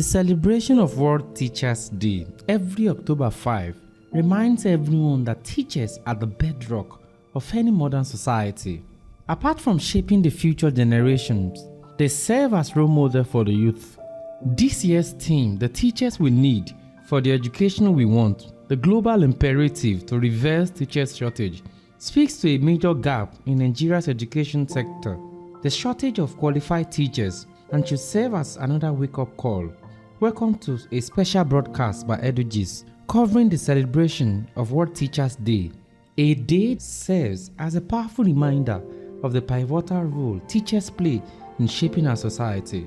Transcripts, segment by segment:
The celebration of World Teachers' Day every October 5 reminds everyone that teachers are the bedrock of any modern society. Apart from shaping the future generations, they serve as role model for the youth. This year's theme, the teachers we need for the education we want, the global imperative to reverse teachers' shortage, speaks to a major gap in Nigeria's education sector, the shortage of qualified teachers, and should serve as another wake-up call. Welcome to a special broadcast by Edugist covering the celebration of World Teachers' Day. A day serves as a powerful reminder of the pivotal role teachers play in shaping our society.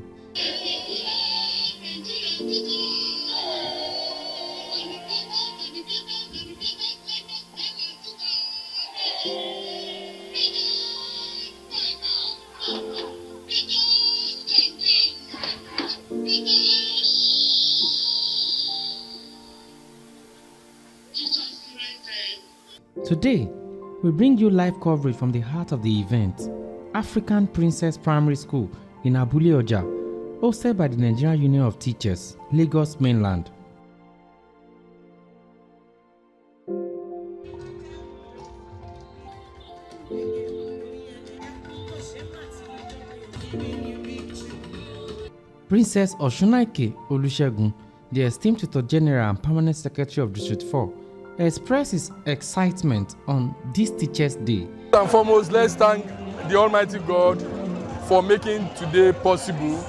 Today, we bring you live coverage from the heart of the event, African Princess Primary School in Abule Oja, hosted by the Nigerian Union of Teachers, Lagos, Mainland. Prince Osunaike Olusegun, the esteemed Tutor General and Permanent Secretary of District 4, expresses excitement on this Teachers' Day. First and foremost, let's thank the Almighty God for making today possible.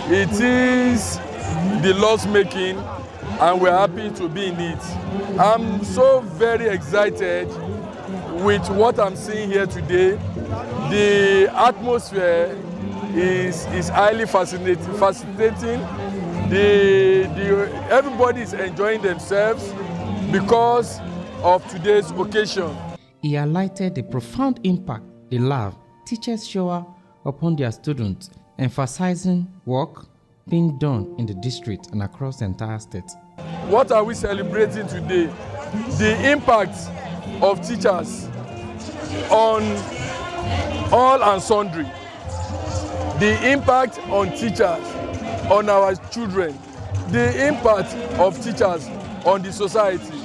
It is the Lord's making, and we're happy to be in it. I'm so very excited with what I'm seeing here today. The atmosphere is highly fascinating. Everybody is enjoying themselves because of today's occasion. He highlighted the profound impact the love teachers shower upon their students, emphasizing work being done in the district and across the entire state. What are we celebrating today? The impact of teachers on all and sundry. The impact on teachers, on our children. The impact of teachers on the society.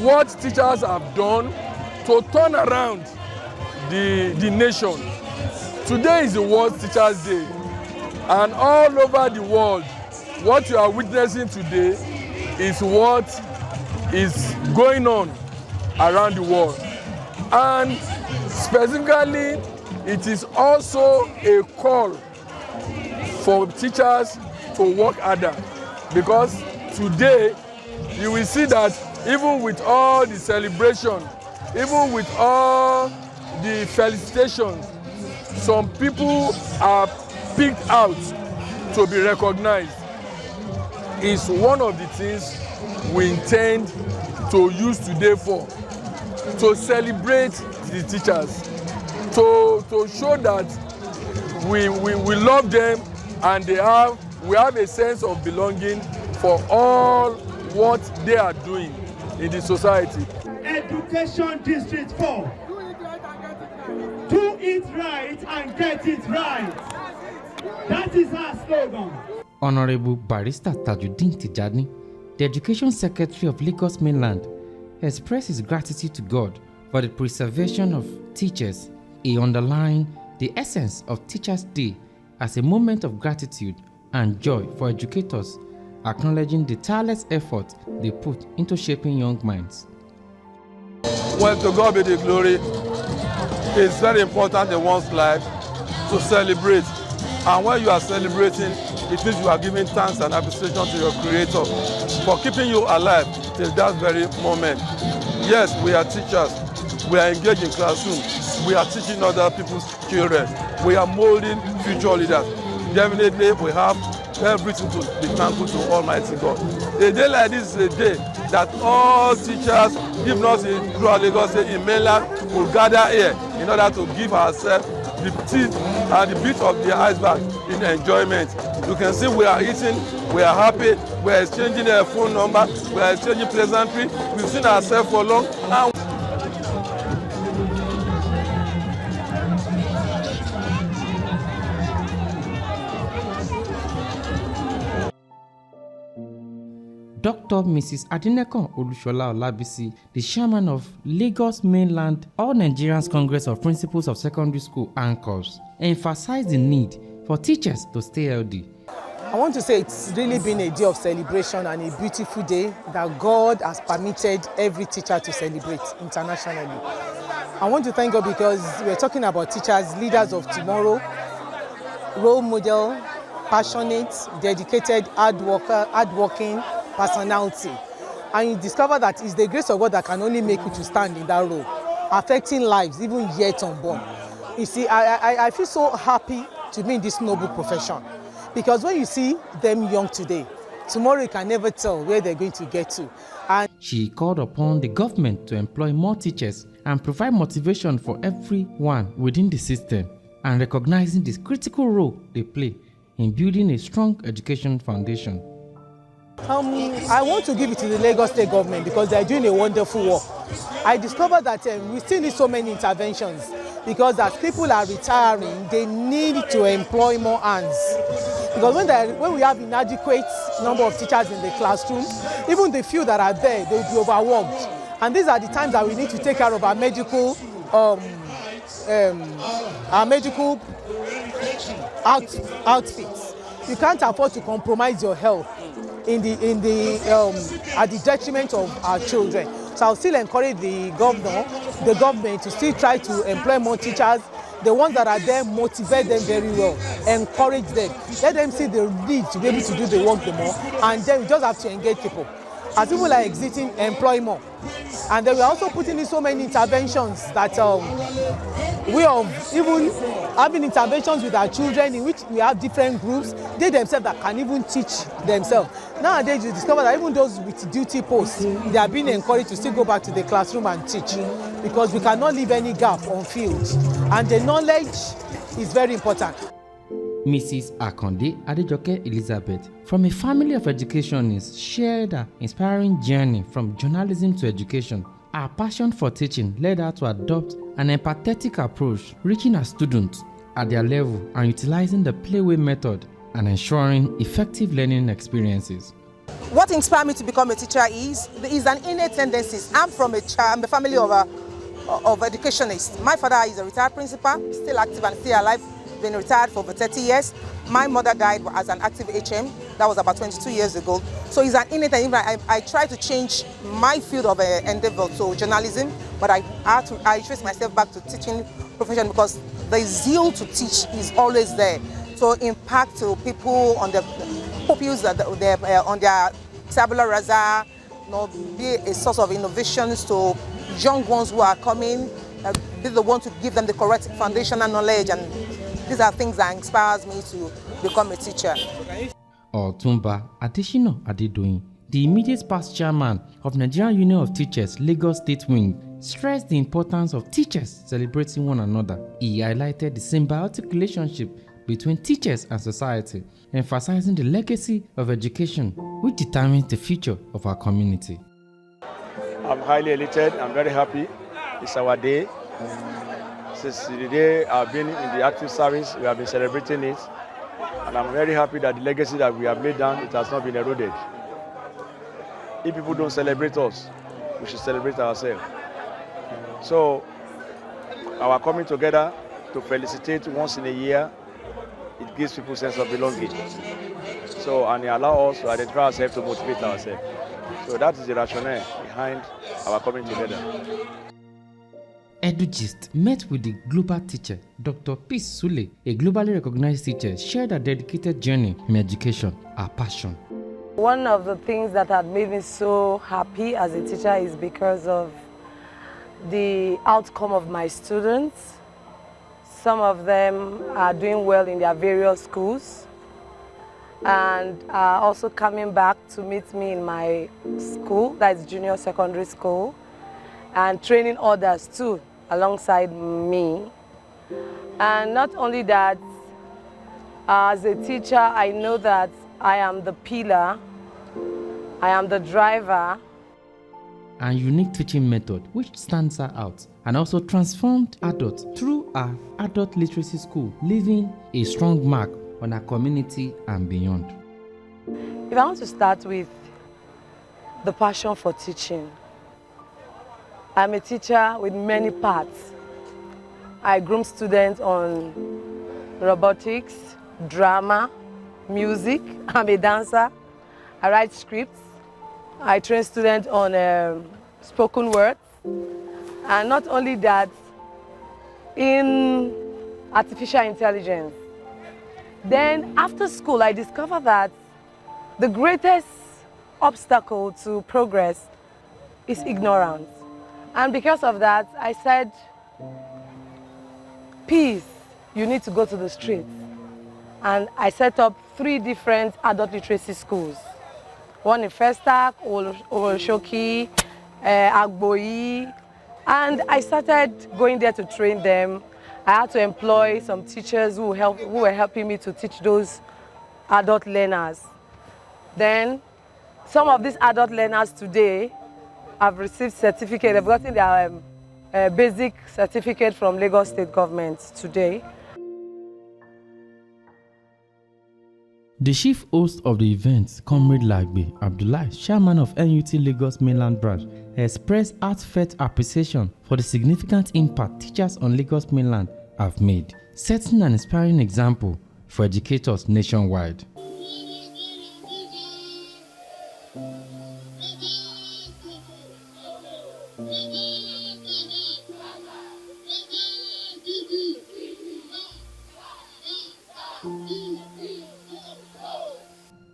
What teachers have done to turn around the nation. Today is the World Teachers' Day, and all over the world, what you are witnessing today is what is going on around the world. And specifically, it is also a call for teachers to work harder, because today you will see that even with all the celebration, even with all the felicitations, some people are picked out to be recognized. It's one of the things we intend to use today for, to celebrate the teachers, to show that we love them, and we have a sense of belonging for all what they are doing in the society. Education District 4. Do it right and get it right. That is our slogan. Hon Barrister Tajudeen Tijani, the Education Secretary of Lagos Mainland, expressed his gratitude to God for the preservation of teachers. He underlined the essence of Teachers' Day as a moment of gratitude and joy for educators, acknowledging the tireless effort they put into shaping young minds. Well, to God be the glory. It's very important in one's life to celebrate. And when you are celebrating, it means you are giving thanks and appreciation to your Creator for keeping you alive till that very moment. Yes, we are teachers. We are engaged in classroom. We are teaching other people's children. We are molding future leaders. Definitely, we have everything to be thankful to Almighty God. A day like this is a day that all teachers, if not throughout Lagos, in Mainland, will gather here in order to give ourselves the teeth and the bit of the iceberg in enjoyment. You can see we are eating, we are happy, we are exchanging a phone number, we are exchanging pleasantry. We've seen ourselves for long. And Dr. Mrs. Adenekan Olusola Olabisi, the chairman of Lagos Mainland All Nigerians Congress of Principals of Secondary School Anchors, emphasized the need for teachers to stay healthy. I want to say it's really been a day of celebration and a beautiful day that God has permitted every teacher to celebrate internationally. I want to thank God because we're talking about teachers, leaders of tomorrow, role model, passionate, dedicated, hardworking personality. And you discover that it's the grace of God that can only make you to stand in that role, affecting lives even yet unborn. You see, I feel so happy to be in this noble profession. Because when you see them young today, tomorrow you can never tell where they're going to get to. And she called upon the government to employ more teachers and provide motivation for everyone within the system, and recognizing this critical role they play in building a strong education foundation. I want to give it to the Lagos State government because they're doing a wonderful work. I discovered that we still need so many interventions because as people are retiring, they need to employ more hands. Because when we have inadequate number of teachers in the classroom, even the few that are there, they will be overworked. And these are the times that we need to take care of our medical outfits. You can't afford to compromise your health at the detriment of our children. So I'll still encourage the government to still try to employ more teachers. The ones that are there, motivate them very well, encourage them, let them see the need to be able to do the work the more, and then we just have to engage people. As people are exiting, employ more. And then we're also putting in so many interventions that we have even having interventions with our children in which we have different groups, they themselves that can even teach themselves. Nowadays you discover that even those with duty posts, they are being encouraged to still go back to the classroom and teach because we cannot leave any gap on field. And the knowledge is very important. Mrs. Akande Adejoke Elizabeth, from a family of educationists, shared her inspiring journey from journalism to education. Her passion for teaching led her to adopt an empathetic approach, reaching her students at their level and utilizing the playway method and ensuring effective learning experiences. What inspired me to become a teacher is an innate tendency. I'm the family of educationists. My father is a retired principal, still active and still alive. Been retired for over 30 years. My mother died as an active HM. That was about 22 years ago. So it's an innate, and I try to change my field of endeavor to journalism, but I trace myself back to teaching profession because the zeal to teach is always there. To impact to people on the pupils on their tabula rasa, be a source of innovations to young ones who are coming, be the one to give them the correct foundational knowledge, and these are things that inspires me to become a teacher. Otunba Adesina Adedoyin, the immediate past chairman of Nigerian Union of Teachers Lagos State Wing, stressed the importance of teachers celebrating one another. He highlighted the symbiotic relationship between teachers and society, emphasizing the legacy of education which determines the future of our community. I'm highly elated. I'm very happy. It's our day. Since the day I've been in the active service, we have been celebrating it. And I'm very happy that the legacy that we have laid down, it has not been eroded. If people don't celebrate us, we should celebrate ourselves. So, our coming together to felicitate once in a year, it gives people a sense of belonging. So, and it allows us to identify ourselves to motivate ourselves. So that is the rationale behind our coming together. Edugist met with the global teacher, Dr. Sule, a globally recognized teacher, shared a dedicated journey in education, our passion. One of the things that had made me so happy as a teacher is because of the outcome of my students. Some of them are doing well in their various schools and are also coming back to meet me in my school, that is junior secondary school, and training others too alongside me. And not only that, as a teacher, I know that I am the pillar, I am the driver. And unique teaching method which stands her out and also transformed adults through our adult literacy school, leaving a strong mark on our community and beyond. If I want to start with the passion for teaching. I'm a teacher with many parts. I groom students on robotics, drama, music. I'm a dancer. I write scripts. I train students on spoken words. And not only that, in artificial intelligence. Then after school, I discovered that the greatest obstacle to progress is ignorance. And because of that, I said, peace, you need to go to the streets. And I set up 3 different adult literacy schools. One in Festac, Oloshoki, Agboyi. And I started going there to train them. I had to employ some teachers who were helping me to teach those adult learners. Then some of these adult learners today have received certificate. They've gotten their basic certificate from Lagos State government today. The chief host of the event, Comrade Lagbe Abdullahi, chairman of NUT Lagos Mainland branch, expressed heartfelt appreciation for the significant impact teachers on Lagos Mainland have made, setting an inspiring example for educators nationwide.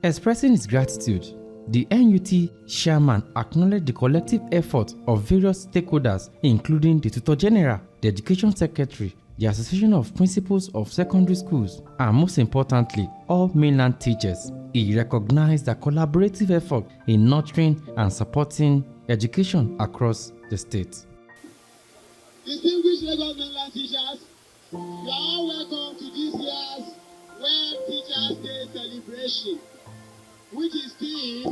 Expressing his gratitude, the NUT chairman acknowledged the collective effort of various stakeholders, including the Tutor General, the Education Secretary, the Association of Principals of Secondary Schools, and most importantly, all mainland teachers. He recognized the collaborative effort in nurturing and supporting education across the state. Distinguished Lagos Mainland teachers, you are all welcome to this year's World Teachers Day celebration, which is the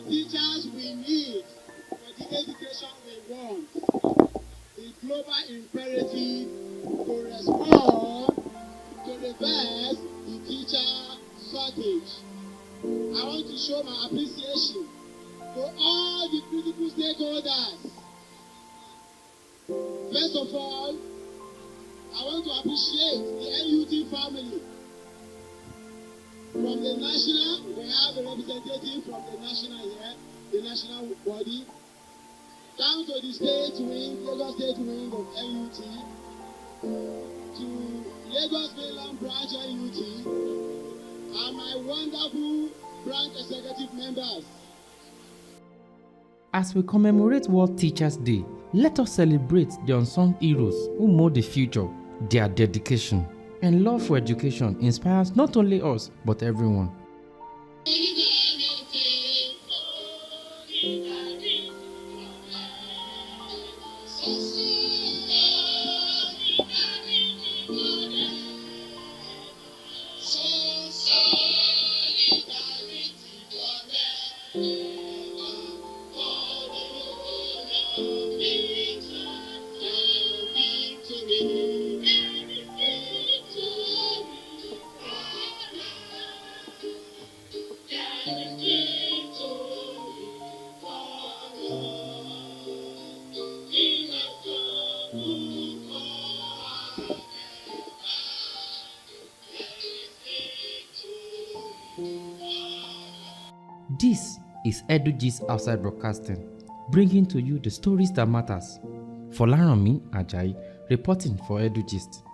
teachers we need for the education we want. The global imperative to respond to reverse the teacher shortage. I want to show my appreciation to all the critical stakeholders. First of all, I want to appreciate the NUT family. From the national, we have a representative from the national here, the national body, down to the state wing, Lagos State wing of NUT, to Lagos Mainland branch NUT, and my wonderful branch executive members. As we commemorate World Teachers Day, let us celebrate the unsung heroes who mold the future. Their dedication and love for education inspires not only us, but everyone. This is Edugist Outside Broadcasting, bringing to you the stories that matters. Folaranmi Ajayi, reporting for Edugist.